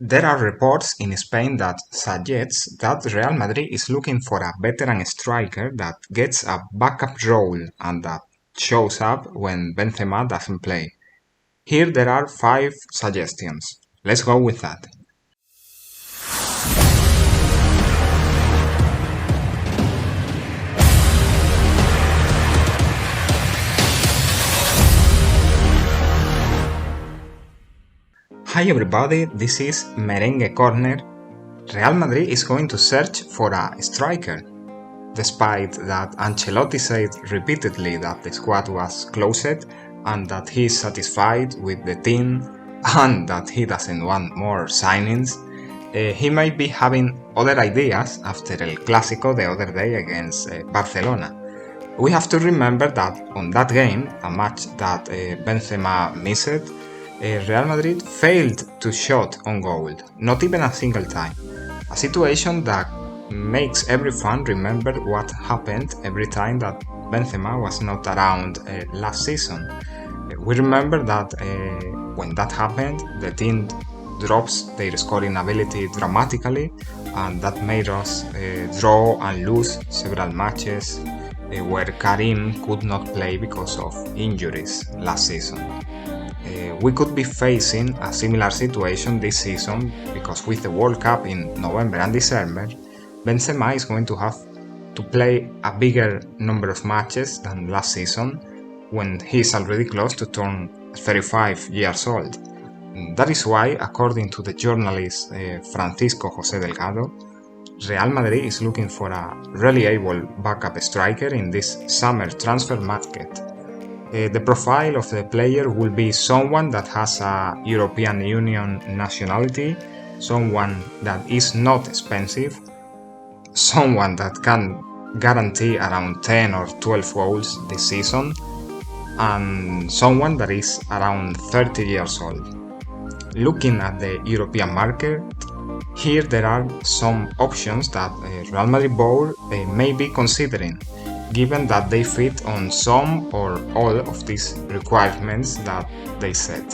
There are reports in Spain that suggest that Real Madrid is looking for a veteran striker that gets a backup role and that shows up when Benzema doesn't play. Here there are 5 suggestions. Let's go with that. Hi everybody, this is Merengue Corner. Real Madrid is going to search for a striker. Despite that Ancelotti said repeatedly that the squad was closed and that he is satisfied with the team and that he doesn't want more signings, he might be having other ideas after El Clásico the other day against Barcelona. We have to remember that on that game, a match that Benzema missed, Real Madrid failed to shot on goal, not even a single time. A situation that makes every fan remember what happened every time that Benzema was not around last season. We remember that when that happened, the team drops their scoring ability dramatically, and that made us draw and lose several matches where Karim could not play because of injuries last season. We could be facing a similar situation this season because with the World Cup in November and December, Benzema is going to have to play a bigger number of matches than last season when he is already close to turn 35 years old. That is why, according to the journalist Francisco José Delgado, Real Madrid is looking for a reliable backup striker in this summer transfer market. The profile of the player will be someone that has a European Union nationality, someone that is not expensive, someone that can guarantee around 10 or 12 goals this season, and someone that is around 30 years old. Looking at the European market, here there are some options that Real Madrid board may be considering, given that they fit on some or all of these requirements that they set.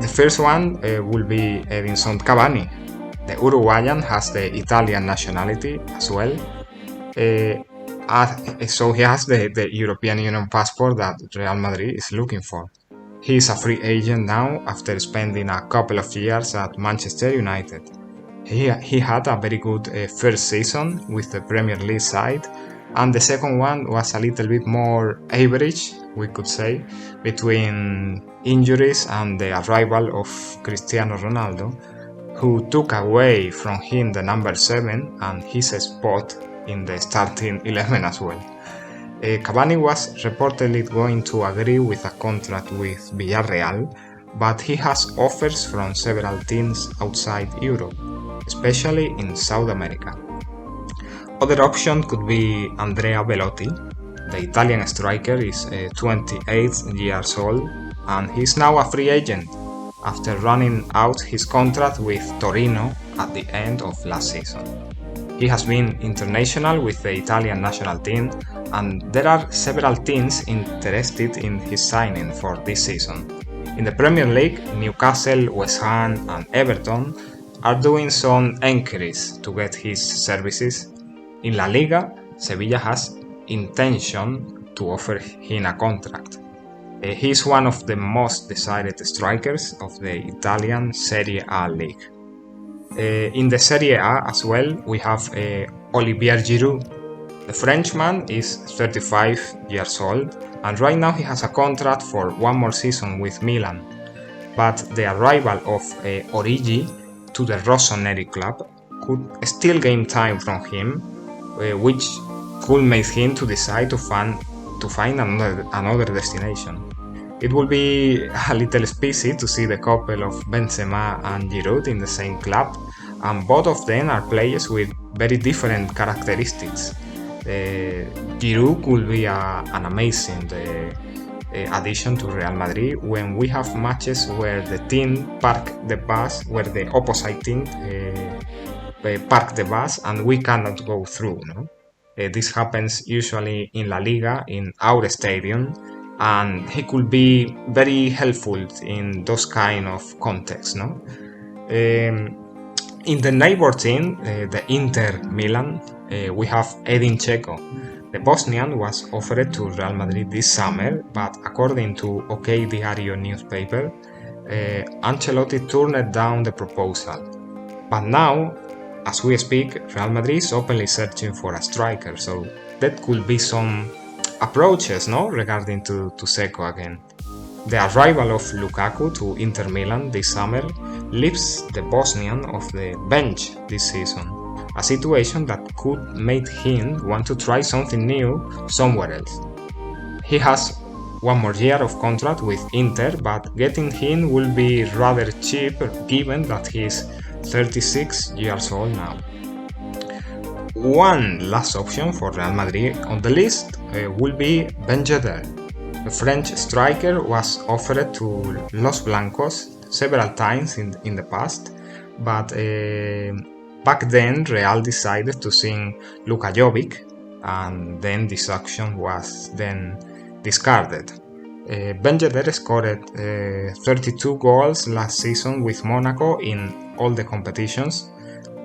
The first one will be Edinson Cavani. The Uruguayan has the Italian nationality as well, so he has the European Union passport that Real Madrid is looking for. He is a free agent now after spending a couple of years at Manchester United. He had a very good first season with the Premier League side, and the second one was a little bit more average, we could say, between injuries and the arrival of Cristiano Ronaldo, who took away from him the number 7 and his spot in the starting 11 as well. Cavani was reportedly going to agree with a contract with Villarreal, but he has offers from several teams outside Europe, especially in South America. Other option could be Andrea Belotti. The Italian striker is 28 years old and he is now a free agent after running out his contract with Torino at the end of last season. He has been international with the Italian national team and there are several teams interested in his signing for this season. In the Premier League, Newcastle, West Ham and Everton are doing some inquiries to get his services. In La Liga, Sevilla has intention to offer him a contract. He is one of the most desired strikers of the Italian Serie A league. In the Serie A as well, we have Olivier Giroud. The Frenchman is 35 years old and right now he has a contract for one more season with Milan. But the arrival of Origi to the Rossoneri club could still gain time from him, which could make him to decide to find another destination. It will be a little spicy to see the couple of Benzema and Giroud in the same club, and both of them are players with very different characteristics. Giroud could be an amazing addition to Real Madrid when we have matches where the team park the bus, where the opposite team park the bus and we cannot go through. No? This happens usually in La Liga, in our stadium, and he could be very helpful in those kind of contexts. No? In the neighbor team, the Inter Milan, we have Edin Dzeko. The Bosnian was offered to Real Madrid this summer, but according to OK Diario newspaper, Ancelotti turned down the proposal. But now, as we speak, Real Madrid is openly searching for a striker, so that could be some approaches, no, regarding to Dzeko again. The arrival of Lukaku to Inter Milan this summer leaves the Bosnian off the bench this season, a situation that could make him want to try something new somewhere else. He has one more year of contract with Inter, but getting him will be rather cheap given that he is 36 years old now. One last option for Real Madrid on the list will be Ben Yedder. The French striker was offered to Los Blancos several times in the past, but back then Real decided to sign Luka Jovic, and then this option was then discarded. Ben Yedder scored 32 goals last season with Monaco in all the competitions.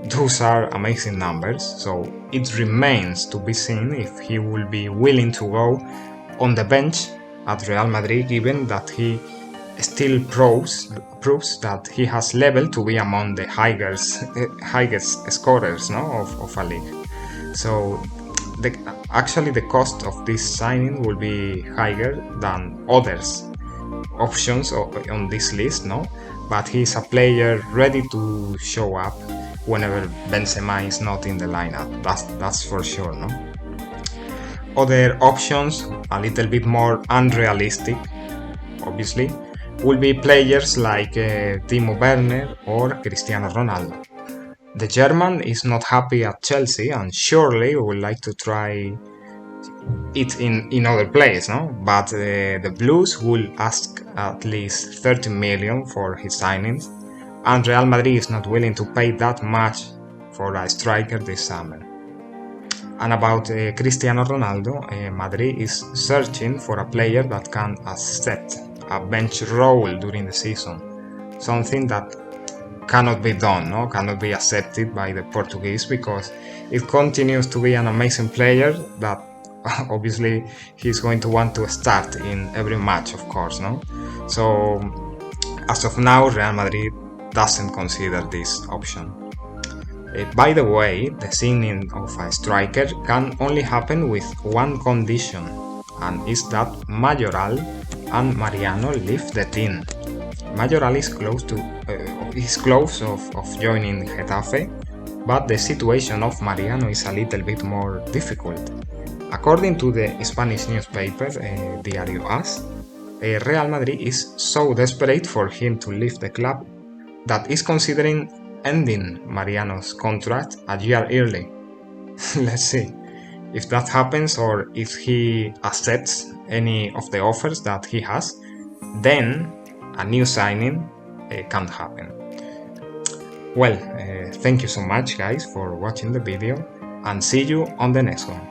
Those are amazing numbers, so it remains to be seen if he will be willing to go on the bench at Real Madrid, given that he still proves that he has level to be among the highest scorers, no, of a league. So actually the cost of this signing will be higher than others options on this list, no, but he's a player ready to show up whenever Benzema is not in the lineup, that's for sure, no. Other options, a little bit more unrealistic, obviously, will be players like Timo Werner or Cristiano Ronaldo. The German is not happy at Chelsea and surely would like to try it in other places, no? But the Blues will ask at least 30 million for his signings, and Real Madrid is not willing to pay that much for a striker this summer. And about Cristiano Ronaldo, Madrid is searching for a player that can accept a bench role during the season, something that cannot be done, no? Cannot be accepted by the Portuguese, because it continues to be an amazing player that obviously he's going to want to start in every match, of course, no? So as of now, Real Madrid doesn't consider this option. By the way, the signing of a striker can only happen with one condition, and is that Mayoral and Mariano leave the team. Mayoral is close of joining Getafe, but the situation of Mariano is a little bit more difficult. According to the Spanish newspaper Diario AS, Real Madrid is so desperate for him to leave the club that is considering ending Mariano's contract a year early. Let's see if that happens, or if he accepts any of the offers that he has, then a new signing can't happen. Well, thank you so much guys for watching the video, and see you on the next one.